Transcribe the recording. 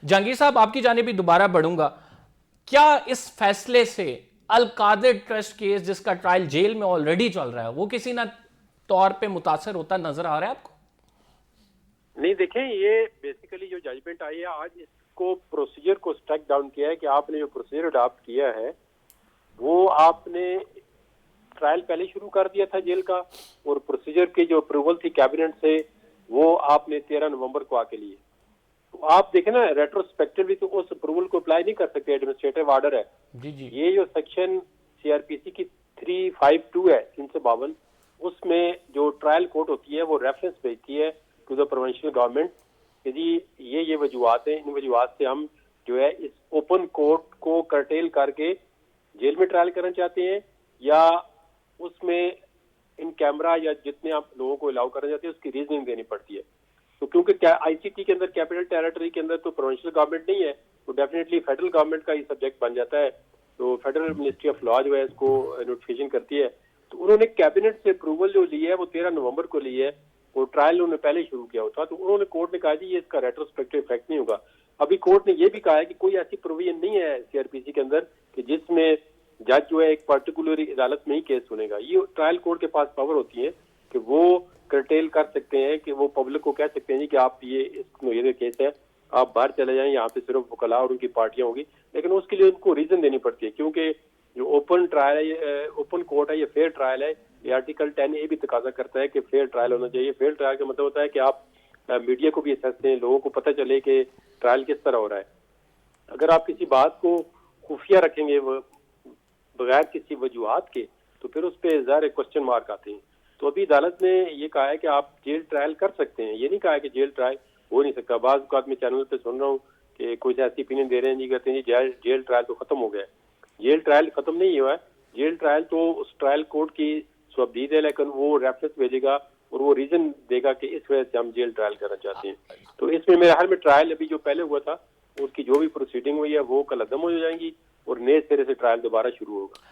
जहांगीर साहब, आपकी जानिब भी दोबारा बढ़ूंगा। क्या इस फैसले से अल कादिर ट्रस्ट केस, जिसका ट्रायल जेल में ऑलरेडी चल रहा है, वो किसी ना तौर पे मुतासर होता नजर आ रहा है आपको? नहीं, देखें, ये बेसिकली जो जजमेंट आई है आज, इसको प्रोसीजर को स्ट्राइक डाउन किया है कि आपने जो प्रोसीजर अडॉप्ट किया है वो आपने ट्रायल पहले शुरू कर दिया था जेल का, और प्रोसीजर की जो अप्रूवल थी कैबिनेट से वो आपने 13 नवंबर को आके लिए। तो आप देखें ना, रेट्रोस्पेक्टिवली तो उस अप्रूवल को अप्लाई नहीं कर सकते, एडमिनिस्ट्रेटिव ऑर्डर है। जी जी। ये जो सेक्शन सीआरपीसी की 352 है, 352, उसमें जो ट्रायल कोर्ट होती है वो रेफरेंस भेजती है टू द प्रोविंशियल गवर्नमेंट कि जी ये वजूहत हैं, इन वजूहत से हम जो है इस ओपन कोर्ट को कर्टेल करके जेल में ट्रायल करना चाहते हैं, या उसमें इन कैमरा या जितने आप लोगों को अलाउ करना चाहते हैं उसकी रीजनिंग देनी पड़ती है। तो क्योंकि आईसीटी के अंदर, कैपिटल टेरिटरी के अंदर तो प्रोविंशियल गवर्नमेंट नहीं है, तो डेफिनेटली फेडरल गवर्नमेंट का ये सब्जेक्ट बन जाता है। तो फेडरल मिनिस्ट्री ऑफ लॉ जो है इसको नोटिफिकेशन करती है। तो उन्होंने कैबिनेट से अप्रूवल जो ली है वो 13 नवंबर को ली है, और ट्रायल उन्होंने पहले ही शुरू किया होता। तो उन्होंने कोर्ट ने कहा जी ये इसका रेट्रोस्पेक्टिव इफेक्ट नहीं होगा। अभी कोर्ट ने ये भी कहा है कि कोई ऐसी प्रोविजन नहीं है सीआरपीसी के अंदर कि जिसमें जज जो है एक पर्टिकुलर अदालत में ही केस सुनेगा। ये ट्रायल कोर्ट के पास पावर होती है कि वो कर्टेल कर सकते हैं, कि वो पब्लिक को कह सकते हैं जी कि आप ये केस है, आप बाहर चले जाएं, यहाँ पे सिर्फ वकला और उनकी पार्टियां होगी। लेकिन उसके लिए उनको रीजन देनी पड़ती है, क्योंकि जो ओपन ट्रायल है, ये ओपन कोर्ट है, ये फेयर ट्रायल है। ये आर्टिकल 10 ए भी तकाजा करता है कि फेयर ट्रायल होना चाहिए। फेयर ट्रायल का मतलब होता है कि आप मीडिया को भी असेस दें, लोगों को पता चले कि ट्रायल किस तरह हो रहा है। अगर आप किसी बात को खुफिया रखेंगे बगैर किसी वजूहत के, तो फिर उस पर ज़ाहिर क्वेश्चन मार्क आते हैं। तो अभी अदालत ने ये कहा है कि आप जेल ट्रायल कर सकते हैं, ये नहीं कहा है कि जेल ट्रायल हो नहीं सकता। बाज़ औक़ात मैं चैनल पे सुन रहा हूँ कि कोई ऐसी ओपिनियन दे रहे हैं जी, कहते हैं जी जेल ट्रायल तो खत्म हो गया है। जेल ट्रायल खत्म नहीं हुआ है। जेल ट्रायल तो उस ट्रायल कोर्ट की स्वबदीद है, लेकिन वो रेफरेंस भेजेगा और वो रीजन देगा कि इस वजह से हम जेल ट्रायल करना चाहते हैं। तो इसमें मेरे हाल में ट्रायल अभी जो पहले हुआ था उसकी जो भी प्रोसीडिंग हुई है वो कल अदम हो जाएंगी और नए सिरे से ट्रायल दोबारा शुरू होगा।